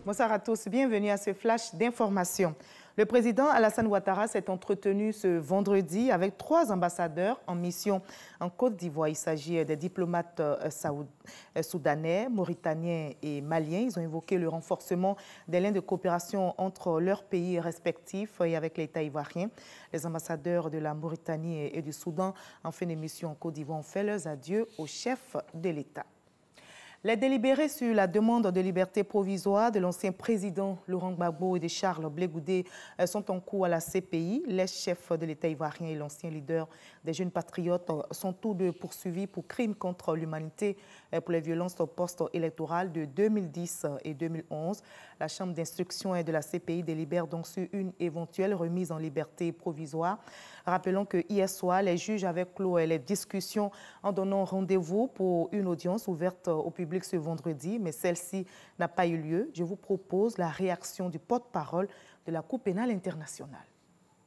Bonsoir à tous, bienvenue à ce flash d'information. Le président Alassane Ouattara s'est entretenu ce vendredi avec 3 ambassadeurs en mission en Côte d'Ivoire. Il s'agit des diplomates soudanais, mauritaniens et maliens. Ils ont évoqué le renforcement des liens de coopération entre leurs pays respectifs et avec l'État ivoirien. Les ambassadeurs de la Mauritanie et du Soudan en fin de mission en Côte d'Ivoire ont fait leurs adieux au chef de l'État. Les délibérés sur la demande de liberté provisoire de l'ancien président Laurent Gbagbo et de Charles Blé Goudé sont en cours à la CPI. Les chefs de l'État ivoirien et l'ancien leader des jeunes patriotes sont tous deux poursuivis pour crimes contre l'humanité pour les violences post-électorales de 2010 et 2011. La chambre d'instruction de la CPI délibère donc sur une éventuelle remise en liberté provisoire. Rappelons que hier soir, les juges avaient clos les discussions en donnant rendez-vous pour une audience ouverte au public ce vendredi, mais celle-ci n'a pas eu lieu. Je vous propose la réaction du porte-parole de la Cour pénale internationale.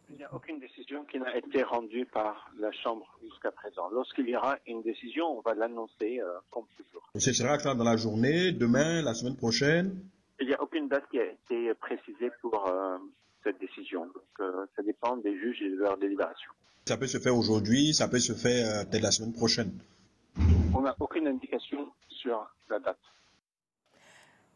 Il n'y a aucune décision qui n'a été rendue par la Chambre jusqu'à présent. Lorsqu'il y aura une décision, on va l'annoncer comme toujours. Ce sera quand dans la journée, demain, la semaine prochaine? Il n'y a aucune date qui a été précisée pour cette décision. Donc, ça dépend des juges et de leur délibération. Ça peut se faire aujourd'hui, ça peut se faire peut-être la semaine prochaine. On n'a aucune indication sur la date.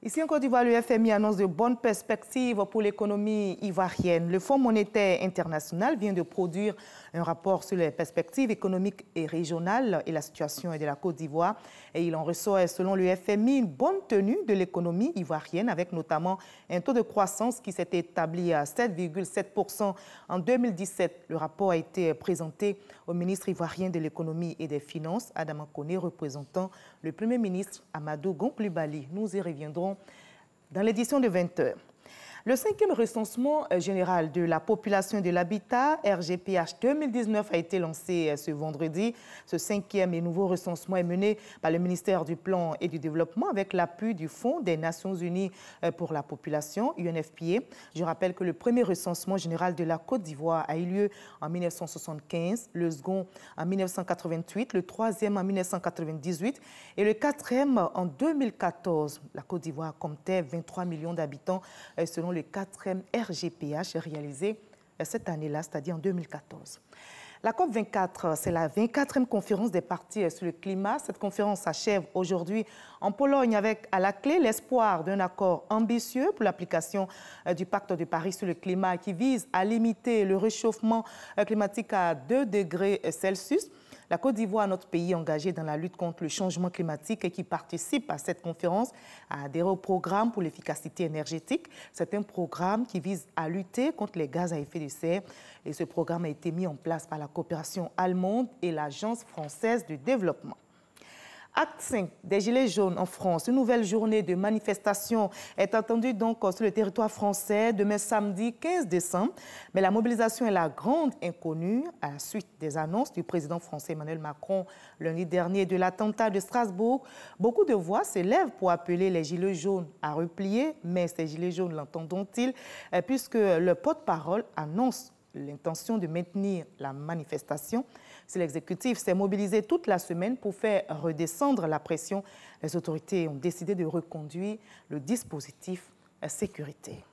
Ici en Côte d'Ivoire, le FMI annonce de bonnes perspectives pour l'économie ivoirienne. Le Fonds monétaire international vient de produire un rapport sur les perspectives économiques et régionales et la situation de la Côte d'Ivoire. Et il en ressort, selon le FMI, une bonne tenue de l'économie ivoirienne, avec notamment un taux de croissance qui s'est établi à 7,7% en 2017. Le rapport a été présenté au ministre ivoirien de l'économie et des finances, Adama Koné, représentant le Premier ministre Amadou Gon Coulibaly. Nous y reviendrons dans l'édition de 20h. Le 5e recensement général de la population et de l'habitat, RGPH 2019, a été lancé ce vendredi. Ce 5e et nouveau recensement est mené par le ministère du Plan et du Développement avec l'appui du Fonds des Nations Unies pour la population, UNFPA. Je rappelle que le premier recensement général de la Côte d'Ivoire a eu lieu en 1975, le second en 1988, le 3e en 1998 et le 4e en 2014. La Côte d'Ivoire comptait 23 millions d'habitants selon le 4e RGPH réalisé cette année-là, c'est-à-dire en 2014. La COP24, c'est la 24e conférence des parties sur le climat. Cette conférence s'achève aujourd'hui en Pologne avec à la clé l'espoir d'un accord ambitieux pour l'application du pacte de Paris sur le climat qui vise à limiter le réchauffement climatique à 2 degrés Celsius. La Côte d'Ivoire, notre pays engagé dans la lutte contre le changement climatique et qui participe à cette conférence, a adhéré au programme pour l'efficacité énergétique. C'est un programme qui vise à lutter contre les gaz à effet de serre. Et ce programme a été mis en place par la coopération allemande et l'Agence française de développement. Acte 5 des Gilets jaunes en France. Une nouvelle journée de manifestation est attendue donc sur le territoire français demain samedi 15 décembre. Mais la mobilisation est la grande inconnue à la suite des annonces du président français Emmanuel Macron lundi dernier de l'attentat de Strasbourg. Beaucoup de voix s'élèvent pour appeler les Gilets jaunes à replier. Mais ces Gilets jaunes l'entendront-ils puisque le porte-parole annonce l'intention de maintenir la manifestation? Si l'exécutif s'est mobilisé toute la semaine pour faire redescendre la pression, les autorités ont décidé de reconduire le dispositif sécurité.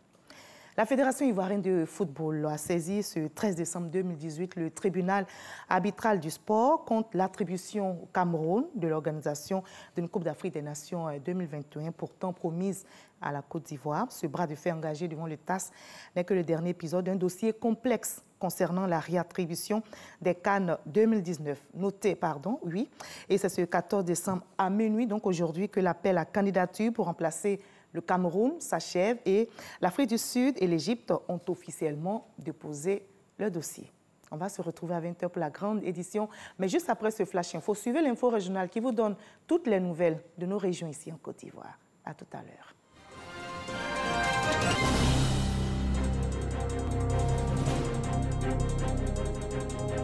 La Fédération ivoirienne de football a saisi ce 13 décembre 2018 le tribunal arbitral du sport contre l'attribution au Cameroun de l'organisation d'une Coupe d'Afrique des Nations 2021, pourtant promise à la Côte d'Ivoire. Ce bras de fer engagé devant le TAS n'est que le dernier épisode d'un dossier complexe concernant la réattribution des CAN 2019. Notez, oui. Et c'est ce 14 décembre à minuit, donc aujourd'hui, que l'appel à candidature pour remplacer le Cameroun s'achève et l'Afrique du Sud et l'Égypte ont officiellement déposé leur dossier. On va se retrouver à 20h pour la grande édition. Mais juste après ce flash info, suivez l'info régionale qui vous donne toutes les nouvelles de nos régions ici en Côte d'Ivoire. À tout à l'heure.